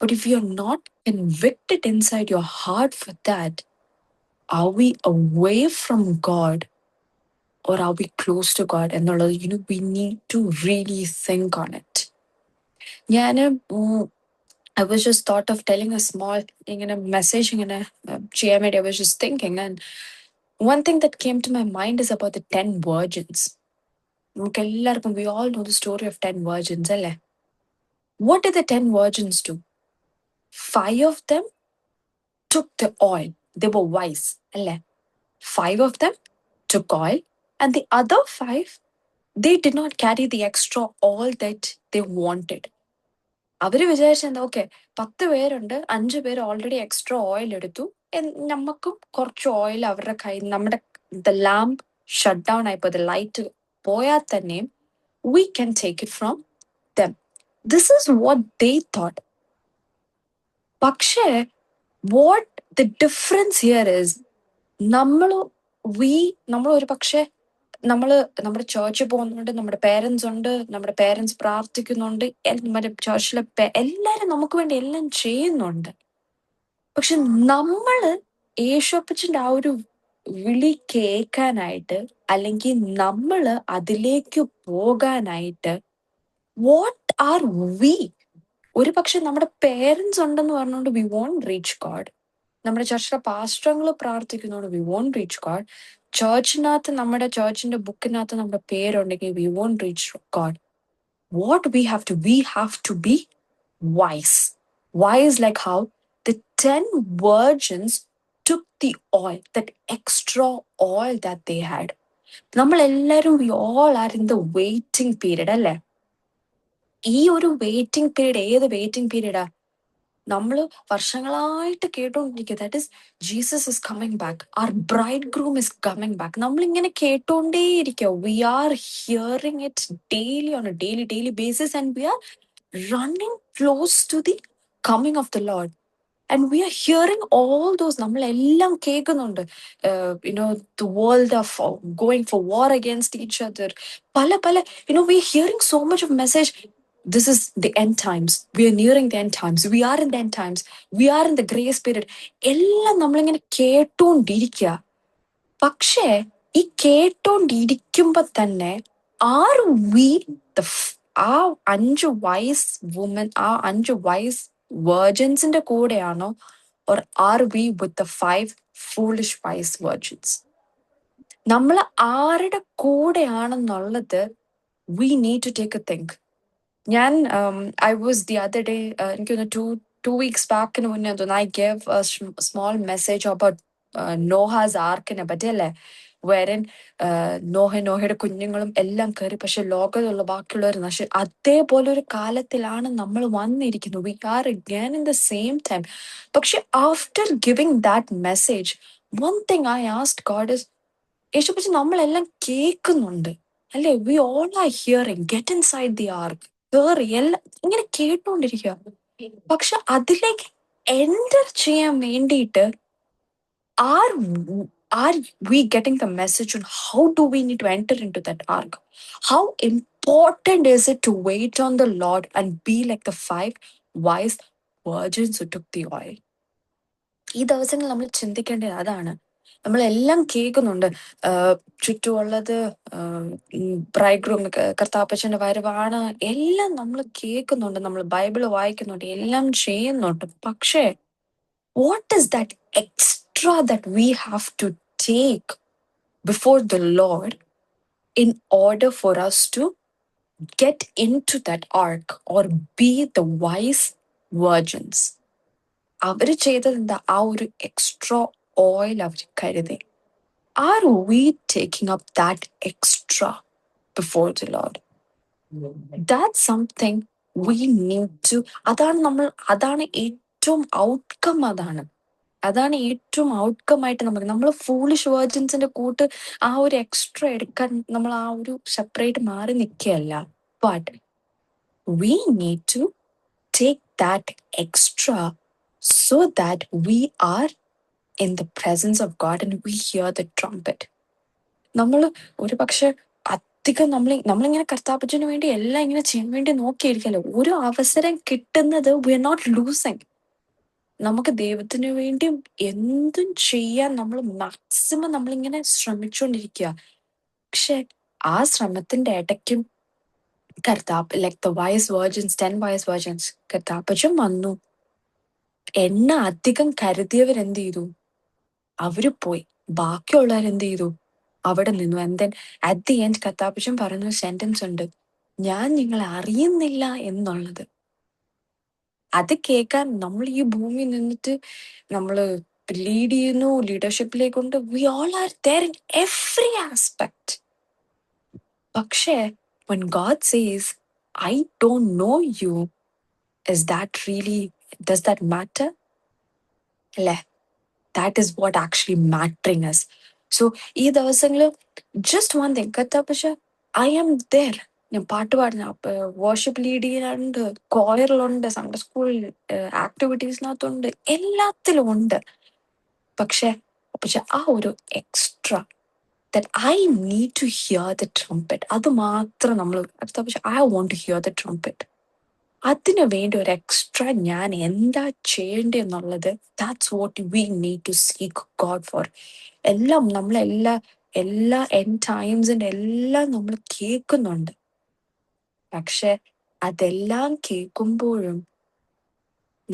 But if you're not convicted inside your heart for that, are we away from God or are we close to God? എന്നുള്ളത് we need to really think on it. I was just thought of telling a small message ചെയ്യാൻ വേണ്ടി I was just thinking, and one thing that came to my mind is about the 10 virgins. നമുക്ക് എല്ലാവർക്കും we all know the story of 10 virgins, അല്ലേ? What did the 10 virgins do? 5 of them took the oil. They were wise, അല്ലേ? 5 of them took oil, and the other 5, they did not carry the extra oil that they wanted. അവര് വിചാരിച്ചെന്താ, okay 10 പേരുണ്ട്, 5 പേര് already extra oil എടുത്തു, നമുക്കും കുറച്ച് oil അവരുടെ കയ്യിൽ, നമ്മുടെ ദ ലാമ്പ് ഷട്ട് ഡൗൺ ആയിപ്പോ, ദ ലൈറ്റ് പോയാൽ തന്നെയും we can take it from them. This is what they thought. പക്ഷേ what the difference here is, നമ്മൾ ഒരു പക്ഷേ നമ്മുടെ ചേർച്ചിൽ പോകുന്നുണ്ട്, നമ്മുടെ പേരൻസ് ഉണ്ട്, നമ്മുടെ പേരൻസ് പ്രാർത്ഥിക്കുന്നുണ്ട്, നമ്മുടെ ചേർച്ചിലെ എല്ലാരും നമുക്ക് വേണ്ടി എല്ലാം ചെയ്യുന്നുണ്ട്. പക്ഷെ നമ്മള് യേശുപ്പച്ചന്റെ ആ ഒരു വിളി കേൾക്കാനായിട്ട്, അല്ലെങ്കിൽ നമ്മള് അതിലേക്ക് പോകാനായിട്ട് വാട്ട് ആർ വി? ഒരു പക്ഷെ നമ്മുടെ പേരൻസ് ഉണ്ടെന്ന് പറഞ്ഞുകൊണ്ട് വി വോണ്ട് റീച്ച് ഗോഡ്. നമ്മുടെ ചർച്ചിലെ പാസ്റ്ററങ്ങൾ പ്രാർത്ഥിക്കുന്നതുകൊണ്ട് വി വോണ്ട് റീച്ച് ഗോഡ്. ചേർച്ചിനകത്ത്, നമ്മുടെ ചേർച്ചിന്റെ ബുക്കിനകത്ത് നമ്മുടെ പേരുണ്ടെങ്കിൽ we won't reach God. What we have to be wise. Wise like how the 10 virgins took the oil, that extra oil that they had. നമ്മളെല്ലാരും we all are in the waiting period, അല്ലേ? ഈ ഒരു waiting period ഏത് waiting പീരീഡാ? നമ്മൾ വർഷങ്ങളായിട്ട് കേട്ടോണ്ടിരിക്കുക, that is Jesus is coming back, our bridegroom is coming back. നമ്മളിങ്ങനെ കേട്ടോണ്ടേയിരിക്കുക. We are hearing it daily on a daily basis and we are running close to the coming of the Lord. And we are hearing all those, നമ്മളെല്ലാം കേൾക്കുന്നുണ്ട്. The world of going for war against each other. പല we are hearing so much of message. This is the end times. We are nearing the end times. We are in the end times. We are in the grace period. എല്ലാം നമ്മളിങ്ങനെ കേട്ടോണ്ടിരിക്കുക. പക്ഷേ ഈ കേട്ടോണ്ടിരിക്കുമ്പോ തന്നെ are we ആ 5 wise women, ആ 5 wise virginsന്റെ കൂടെയാണോ, or are we with the 5 foolish wise virgins? നമ്മൾ ആരുടെ കൂടെയാണെന്നുള്ളത് we need to take a think. ഞാൻ I was the other day, എനിക്കൊന്ന് 2 weeks back മുന്നേ I gave a small message about Noah's Ark-നെ പറ്റി, അല്ലേ? wherein നോഹയുടെ കുഞ്ഞുങ്ങളും എല്ലാം കയറി, പക്ഷെ ലോകത്തുള്ള ബാക്കിയുള്ളവർ അതേപോലെ ഒരു കാലത്തിലാണ് നമ്മൾ വന്നിരിക്കുന്നത്. We are again in the same time. പക്ഷെ after giving that message, one thing I asked God is, യേശുപ്പച്ചി നമ്മളെല്ലാം കേൾക്കുന്നുണ്ട്, അല്ലേ? We all are hearing, get inside the ark, കേറി എല്ലാം ഇങ്ങനെ കേട്ടോണ്ടിരിക്കുക. പക്ഷെ അതിലേക്ക് എൻ്റർ ചെയ്യാൻ വേണ്ടിയിട്ട് are we getting the message on how do we need to enter into that ark? How important is it to wait on the Lord and be like the 5 wise virgins who took the oil. ഈ ദിവസങ്ങളിൽ നമ്മൾ ചിന്തിക്കേണ്ടത് അതാണ്. നമ്മളെല്ലാം കേൾക്കുന്നുണ്ട്, ചുറ്റുമുള്ളത് ബ്രൈഡ്ഗ്രൂം, കർത്താപ്പച്ചന്റെ വരവാണ്, എല്ലാം നമ്മൾ കേൾക്കുന്നുണ്ട്, നമ്മൾ ബൈബിള് വായിക്കുന്നുണ്ട്, എല്ലാം ചെയ്യുന്നുണ്ട്. പക്ഷേ what is that extra that we have to take before the Lord in order for us to get into that ark or be the wise virgins? അവര് ചെയ്തത് എന്താ? ആ ഒരു എക്സ്ട്രാ ഓയിൽ അവർ കരുതി. Are we taking up that extra before the Lord? That's something we need to. അതാണ് ഏറ്റവും outcome. അതാണ് ഏറ്റവും ഔട്ട്കം ആയിട്ട് നമ്മൾ ഫൂളിഷ് വേർജിൻസിന്റെ കൂട്ട് ആ ഒരു എക്സ്ട്രാ എടുക്കാൻ നമ്മൾ ആ ഒരു സെപ്പറേറ്റ് മാറി നിൽക്കുകയല്ല. But we need to take that extra so that we are in the presence of God and we hear the trumpet. നമ്മൾ ഒരു പക്ഷെ അധികം നമ്മളിങ്ങനെ കർത്താപ്പച്ചന് വേണ്ടി എല്ലാം ഇങ്ങനെ ചെയ്യാൻ വേണ്ടി നോക്കിയിരിക്കല്ലോ. ഒരു അവസരം കിട്ടുന്നത് വി ആർ നോട്ട് ലൂസിങ്. നമുക്ക് ദൈവത്തിന് വേണ്ടി എന്തും ചെയ്യാൻ നമ്മൾ മാക്സിമം നമ്മളിങ്ങനെ ശ്രമിച്ചുകൊണ്ടിരിക്കുക. പക്ഷെ ആ ശ്രമത്തിന്റെ ഇടയ്ക്കും ലൈക്ക് ദ വൈസ് വേർജിൻസ്, 10 വൈസ് വേർജിൻസ്, കർത്താപ്പച്ചൻ വന്നു. എണ്ണ അധികം കരുതിയവരെന്ത് ചെയ്തു? അവര് പോയി. ബാക്കിയുള്ളവരെന്ത് ചെയ്തു? അവിടെ നിന്നു. And then at the end കർത്താപ്പച്ചൻ പറയുന്ന സെന്റൻസ് ഉണ്ട്, ഞാൻ നിങ്ങളെ അറിയുന്നില്ല എന്നുള്ളത്. അത് കേൾക്കാൻ നമ്മൾ ഈ ഭൂമിയിൽ നിന്നിട്ട് നമ്മള് ലീഡ് ചെയ്യുന്നു, ലീഡർഷിപ്പിലേക്കുണ്ട്. We all are there in every aspect. പക്ഷേ when God says, I don't know you, is that really, does that matter? അല്ലേ? That is what actually mattering us. So ഈ ദിവസങ്ങളിൽ just one thing, കർത്താപ്പച്ച I am there. ഞാൻ പാട്ട് പാടുന്ന, worship lead ചെയ്യാനുണ്ട്, കോയറിലുണ്ട്, Sunday school ആക്ടിവിറ്റീസിനകത്തുണ്ട്, എല്ലാത്തിലും ഉണ്ട്. പക്ഷെ ആ ഒരു extra that I need to hear the trumpet, അത് മാത്രം നമ്മൾ I want to hear the trumpet. അതിനു വേണ്ടി ഒരു എക്സ്ട്രാ ഞാൻ എന്താ ചെയ്യേണ്ടതെന്നുള്ളത്, that's what we need to seek God for. എല്ലാം എല്ലാ എൻഡ് ടൈംസിന്റെ എല്ലാം നമ്മൾ കേൾക്കുന്നുണ്ട്. പക്ഷെ അതെല്ലാം കേൾക്കുമ്പോഴും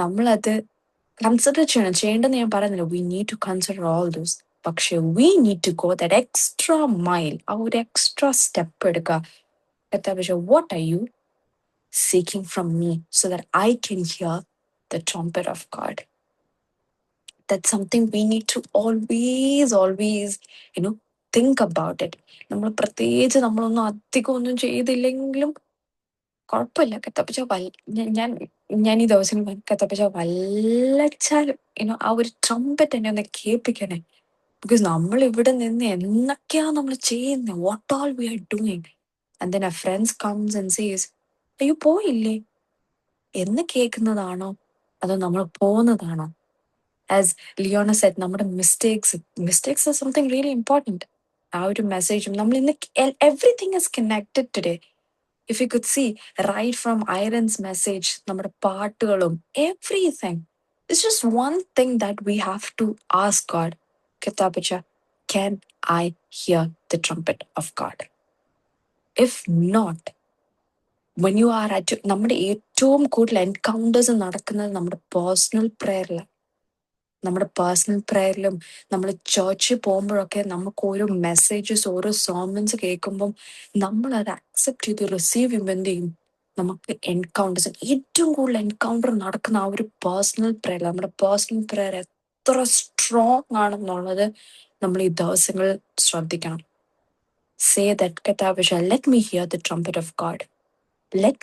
നമ്മളത് കൺസിഡർ ചെയ്യേണ്ടെന്ന് ഞാൻ പറയുന്നില്ല. We need to consider all those. പക്ഷെ we need to go that extra mile, ആ ഒരു എക്സ്ട്രാ സ്റ്റെപ്പ് എടുക്കുക. What are you seeking from me so that I can hear the trumpet of God? That's something we need to always think about it. നമ്മൾ പ്രത്യേകിച്ച് നമ്മളൊന്നും അധികം ഒന്നും ചെയ്തില്ലെങ്കിലും കുഴപ്പമില്ല. കത്തപ്പച്ച ഞാൻ ഈ ദിവസം കത്തപ്പച്ച വല്ലച്ചാലും ആ ഒരു ട്രംപറ്റ് എന്നെ ഒന്ന് കേൾപ്പിക്കണേ. ബിക്കോസ് നമ്മൾ ഇവിടെ നിന്ന് എന്തൊക്കെയാ നമ്മൾ ചെയ്യുന്നത്, what all we are doing. And then our friends comes and says, അയ്യോ പോയില്ലേ എന്ന് കേൾക്കുന്നതാണോ അതോ നമ്മൾ പോകുന്നതാണോ? ആസ് ലിയോണ സെഡ്, നമ്മുടെ mistakes are something really important. ആ ഒരു മെസ്സേജും നമ്മൾ ഇന്ന് everything is connected today. If you could see right from Irene's message, നമ്മുടെ പാട്ടുകളും everything. It's just one thing that we have to ask God, കർത്താപ്പച്ച, can I hear the trumpet of God? If not, when you are at നമ്മുടെ ഏറ്റവും കൂടുതൽ encounters നടക്കുന്നത് നമ്മുടെ personal പ്രേയറിലും നമ്മൾ ചർച്ചിൽ പോകുമ്പോഴൊക്കെ നമുക്ക് ഓരോ മെസ്സേജസ്, ഓരോ സോമൻസ് കേൾക്കുമ്പം നമ്മൾ അത് അക്സെപ്റ്റ് ചെയ്ത് റിസീവ് ചെയ്യുമ്പോൾ എന്ത് ചെയ്യും? നമുക്ക് എൻകൗണ്ടേഴ്സ്, ഏറ്റവും കൂടുതൽ എൻകൗണ്ടർ നടക്കുന്ന ആ ഒരു പേഴ്സണൽ പ്രേയർ. നമ്മുടെ പേഴ്സണൽ പ്രേയർ എത്ര സ്ട്രോങ് ആണെന്നുള്ളത് നമ്മൾ ഈ ദിവസങ്ങളിൽ ശ്രദ്ധിക്കണം. Say that, Katavisha, let me hear the trumpet of God. Let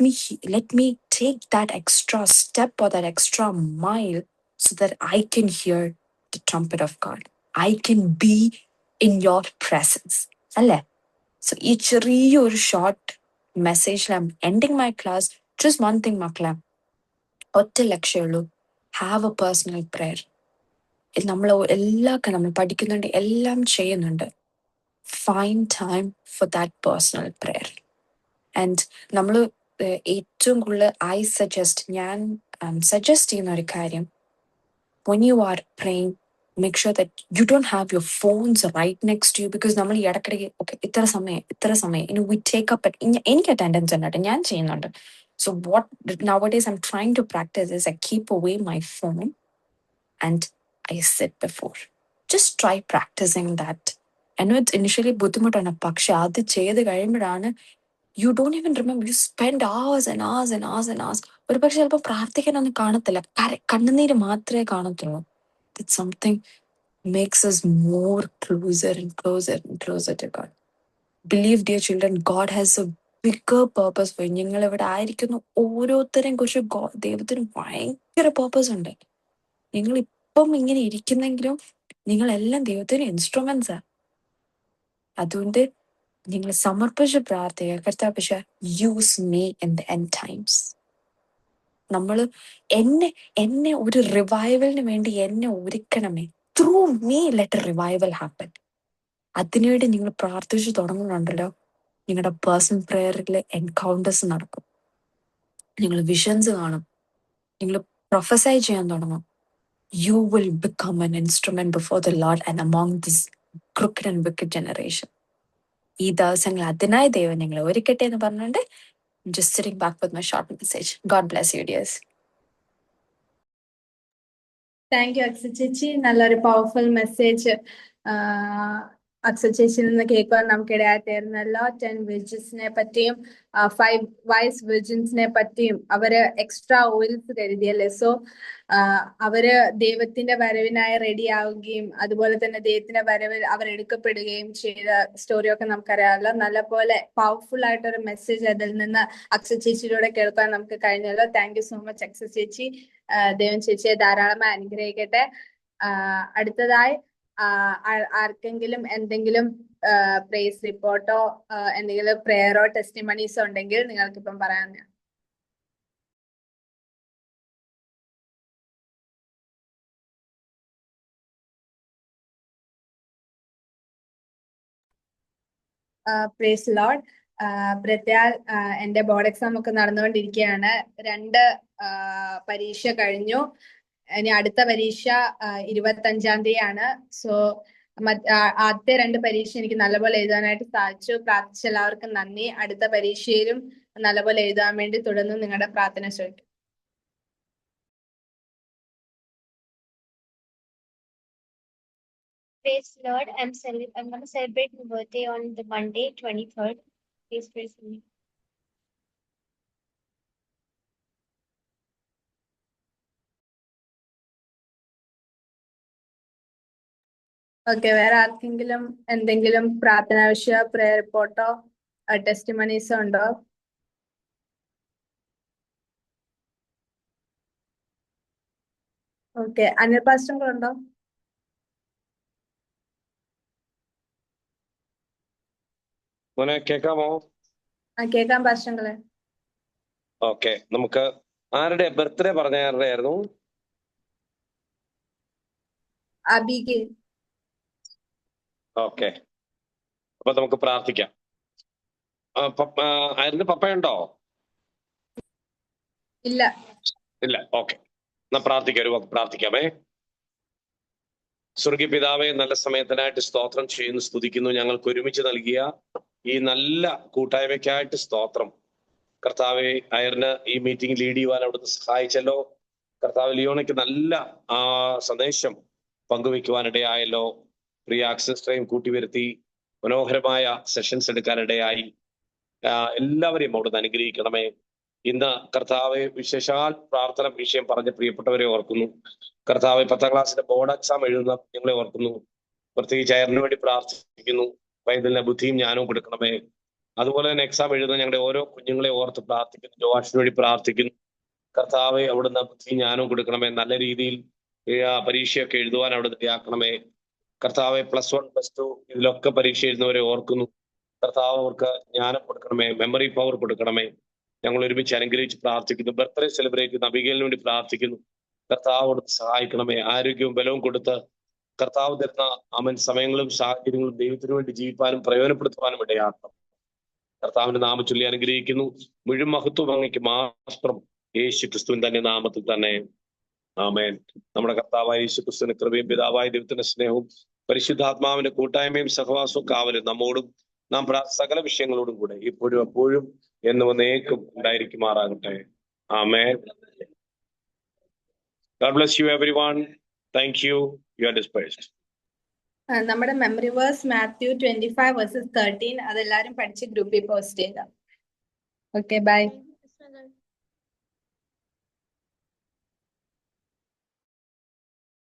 me take that extra step or that extra mile so that I can hear the trumpet of God. I can be in your presence. Alle? So each ഒരു short message, I'm ending my class. Just one thing, മക്കളെ, ഒറ്റ ലക്ഷ്യമുള്ളൂ, have A personal prayer. നമ്മൾ പഠിക്കുന്നുണ്ട്, എല്ലാം ചെയ്യുന്നുണ്ട്. Find time for that personal prayer. And നമ്മൾ ഏറ്റവും കൂടുതൽ I suggest, ഞാൻ സജസ്റ്റ് ചെയ്യുന്ന ഒരു കാര്യം, when you are praying, make sure that you don't have your phones right next to you, because നമ്മൾ ഈ ഇടയ്ക്കിടയ്ക്ക് ഓക്കെ ഇത്ര സമയം we take up എനിക്ക് അറ്റൻഡൻസ് ഉണ്ട്, ഞാൻ ചെയ്യുന്നുണ്ട്. So what nowadays I'm trying to practice is I keep away my phone and I sit before. Just try practicing that. I know it's initially ബുദ്ധിമുട്ടാണ്, പക്ഷെ അത് ചെയ്ത് കഴിയുമ്പോഴാണ് you don't even remember. You spend hours and hours and hours and hours. ഒരു പക്ഷെ ചിലപ്പോൾ പ്രാർത്ഥിക്കാനൊന്നും കാണത്തില്ല, കണ്ണുനീര് മാത്രമേ കാണത്തുള്ളൂ. That something makes us more closer and closer and closer to God. Believe, dear children, God has a bigger purpose for you. നിങ്ങൾ ഇവിടെ ആയിരിക്കുന്ന ഓരോരുത്തരെയും കുറിച്ച് ദൈവത്തിന് ഭയങ്കര പേർപ്പസ് ഉണ്ട്. നിങ്ങൾ ഇപ്പം ഇങ്ങനെ ഇരിക്കുന്നെങ്കിലും നിങ്ങളെല്ലാം ദൈവത്തിന് ഇൻസ്ട്രുമെന്റ്സാ. അതുകൊണ്ട് നിങ്ങൾ സമർപ്പിച്ച് പ്രാർത്ഥിക്കുക, കർത്താവ് use me in the end times. നമ്മൾ എന്നെ ഒരു റിവൈവലിന് വേണ്ടി എന്നെ ഒരുക്കണമേ. Through me let a revival happen. അതിനുവേണ്ടി നിങ്ങൾ പ്രാർത്ഥിച്ചു തുടങ്ങുന്നുണ്ടല്ലോ, നിങ്ങളുടെ പേഴ്സണൽ പ്രേയറിൽ എൻകൗണ്ടേഴ്സ് നടക്കും, നിങ്ങൾ വിഷൻസ് കാണും, നിങ്ങൾ പ്രൊഫസൈ ചെയ്യാൻ തുടങ്ങും. You will become an instrument before the Lord and among this crooked and wicked generation. ഈ ദിവസങ്ങൾ അതിനായി ദൈവം നിങ്ങളെ ഒരുക്കട്ടെ എന്ന് പറഞ്ഞുകൊണ്ട് just sitting back with my short message. God bless you, dears. Thank you Aksa ചേച്ചി. നല്ലൊരു പവർഫുൾ മെസ്സേജ് അക്സ ചേച്ചിയിൽ നിന്ന് കേൾക്കുവാൻ നമുക്ക് ഇടയായിത്തീർന്നല്ലോ. 10 വിർജിൻസിനെ പറ്റിയും 5 വൈസ് വിർജിൻസിനെ പറ്റിയും അവര് എക്സ്ട്രാ ഓയിൽസ് കരുതിയല്ലേ. സോ അവര് ദൈവത്തിന്റെ വരവിനായി റെഡി ആവുകയും അതുപോലെ തന്നെ ദൈവത്തിന്റെ വരവിൽ അവർ എടുക്കപ്പെടുകയും ചെയ്ത സ്റ്റോറിയൊക്കെ നമുക്കറിയാമല്ലോ. നല്ലപോലെ പവർഫുൾ ആയിട്ടൊരു മെസ്സേജ് അതിൽ നിന്ന് അക്സ ചേച്ചിയിലൂടെ കേൾക്കാൻ നമുക്ക് കഴിഞ്ഞല്ലോ. താങ്ക് യു സോ മച്ച് അക്സ ചേച്ചി. ദൈവം ചേച്ചിയെ ധാരാളമായി അനുഗ്രഹിക്കട്ടെ. അടുത്തതായി ആർക്കെങ്കിലും എന്തെങ്കിലും പ്രേസ് റിപ്പോർട്ടോ എന്തെങ്കിലും പ്രെയറോ ടെസ്റ്റിമണീസോ ഉണ്ടെങ്കിൽ നിങ്ങൾക്കിപ്പം പറയാം. Praise Lord. പ്രത്യാൽ എന്റെ ബോർഡ് എക്സാം ഒക്കെ നടന്നുകൊണ്ടിരിക്കുകയാണ്. 2 പരീക്ഷ കഴിഞ്ഞു. ഇനി അടുത്ത പരീക്ഷ 25-ാം തീയതിയാണ്. സോ ആദ്യത്തെ 2 പരീക്ഷ എനിക്ക് നല്ലപോലെ എഴുതാനായിട്ട് സാധിച്ചു. പ്രാർത്ഥിച്ച എല്ലാവർക്കും നന്ദി. അടുത്ത പരീക്ഷയിലും നല്ലപോലെ എഴുതാൻ വേണ്ടി തുടർന്ന് നിങ്ങളുടെ പ്രാർത്ഥന ശ്രമിക്കും. Praise Lord. I'm going to celebrate my birthday on the Monday, 23rd. Please praise me. Okay, വേറെ ആർക്കെങ്കിലും എന്തെങ്കിലും പ്രാർത്ഥന വിഷയ പ്രേയർ റിപ്പോർട്ടോ ടെസ്റ്റിമണീസോ ഉണ്ടോ? ഓക്കെ, അനിൽ പാസ്റ്ററുണ്ടോ? കേൾക്കാമോ? കേൾക്കാം പാസ്റ്ററുകളെ. ഓക്കെ, നമുക്ക് ആരുടെ ബർത്ത്ഡേ പറഞ്ഞ ആരുടെ ആയിരുന്നു? അബിഗേൽ. ഓക്കെ, അപ്പൊ നമുക്ക് പ്രാർത്ഥിക്കാം. ആയിരുന്നു പപ്പയുണ്ടോ? ഇല്ല. ഓക്കെ, എന്നാ പ്രാർത്ഥിക്കാമേ. സ്വർഗീയ പിതാവേ, നല്ല സമയത്തിനായിട്ട് സ്തോത്രം ചെയ്യുന്നു, സ്തുതിക്കുന്നു. ഞങ്ങൾക്ക് ഒരുമിച്ച് നൽകിയ ഈ നല്ല കൂട്ടായ്മയ്ക്കായിട്ട് സ്തോത്രം. കർത്താവെ, അയറിന് ഈ മീറ്റിംഗ് ലീഡ് ചെയ്യുവാൻ അവിടുന്ന് സഹായിച്ചല്ലോ. കർത്താവ് ലിയോണയ്ക്ക് നല്ല സന്ദേശം പങ്കുവെക്കുവാനിടയായല്ലോ. പ്രിയ ആക്സിസ്റ്ററേയും കൂട്ടിവരുത്തി മനോഹരമായ സെഷൻസ് എടുക്കാനിടയായി. എല്ലാവരെയും അവിടുന്ന് അനുഗ്രഹിക്കണമേ. ഇന്ന് കർത്താവെ വിശേഷാൽ പ്രാർത്ഥന വിഷയം പറഞ്ഞ പ്രിയപ്പെട്ടവരെ ഓർക്കുന്നു. കർത്താവെ, 10ാം ക്ലാസ്സിന്റെ ബോർഡ് എക്സാം എഴുതുന്ന ഞങ്ങളെ ഓർക്കുന്നു. പ്രത്യേകിച്ച് അയറിന് വേണ്ടി പ്രാർത്ഥിക്കുന്നു. പൈതലിന് ബുദ്ധിയും ജ്ഞാനവും കൊടുക്കണമേ. അതുപോലെ തന്നെ എക്സാം എഴുതുന്ന ഞങ്ങളുടെ ഓരോ കുഞ്ഞുങ്ങളെ ഓർത്ത് പ്രാർത്ഥിക്കുന്നു. ജോഷിന് വേണ്ടി പ്രാർത്ഥിക്കുന്നു. കർത്താവെ, അവിടുന്ന് ബുദ്ധിയും ജ്ഞാനവും കൊടുക്കണമേ. നല്ല രീതിയിൽ പരീക്ഷയൊക്കെ എഴുതുവാൻ അവിടുന്ന് ഇടയാക്കണമേ. കർത്താവെ, +1 +2 ഇതിലൊക്കെ പരീക്ഷ എഴുതുന്നവരെ ഓർക്കുന്നു. കർത്താവ് അവർക്ക് ജ്ഞാനം കൊടുക്കണമേ, മെമ്മറി പവർ കൊടുക്കണമേ. ഞങ്ങൾ ഒരുമിച്ച് അനുഗ്രഹിച്ച് പ്രാർത്ഥിക്കുന്നു. ബർത്ത്ഡേ സെലിബ്രേറ്റ് ചെയ്യുന്ന അബിഗേലിന് വേണ്ടി പ്രാർത്ഥിക്കുന്നു. കർത്താവ് കൊടുത്ത് സഹായിക്കണമേ. ആരോഗ്യവും ബലവും കൊടുത്ത് കർത്താവ് തരുന്ന സമയങ്ങളും സാഹചര്യങ്ങളും ദൈവത്തിന് വേണ്ടി ജീവിക്കാനും പ്രയോജനപ്പെടുത്തുവാനും ഇടയാക്കണം. കർത്താവിന്റെ നാമം ചൊല്ലി അനുഗ്രഹിക്കുന്നു. മുഴുവൻ മഹത്വം അങ്ങേക്ക് മാത്രം. യേശു ക്രിസ്തുവിൻ തന്നെ നാമത്തിൽ തന്നെ ആമേൻ. നമ്മുടെ കർത്താവായ യേശു ക്രിസ്തുവിന്റെ കൃപയും പിതാവായ ദൈവത്തിന്റെ സ്നേഹവും പരിശുദ്ധാത്മാവിന്റെ കൂട്ടായ്മയും സഹവാസവും കാവലും നമ്മോടും നാം സകല വിഷയങ്ങളോടും കൂടെ ഇപ്പോഴും എപ്പോഴും എന്നും എന്നേക്കും ഉണ്ടായിരിക്കുമാറാകട്ടെ. ആമേൻ. God bless you everyone. Thank you. You are dispersed. നമ്മുടെ മെമ്മറി വേഴ്സ് മാത്യു 25 verses 13 അതെല്ലാരും പഠിച്ച് ഗ്രൂപ്പിൽ പോസ്റ്റ് ചെയ്താ. Okay bye.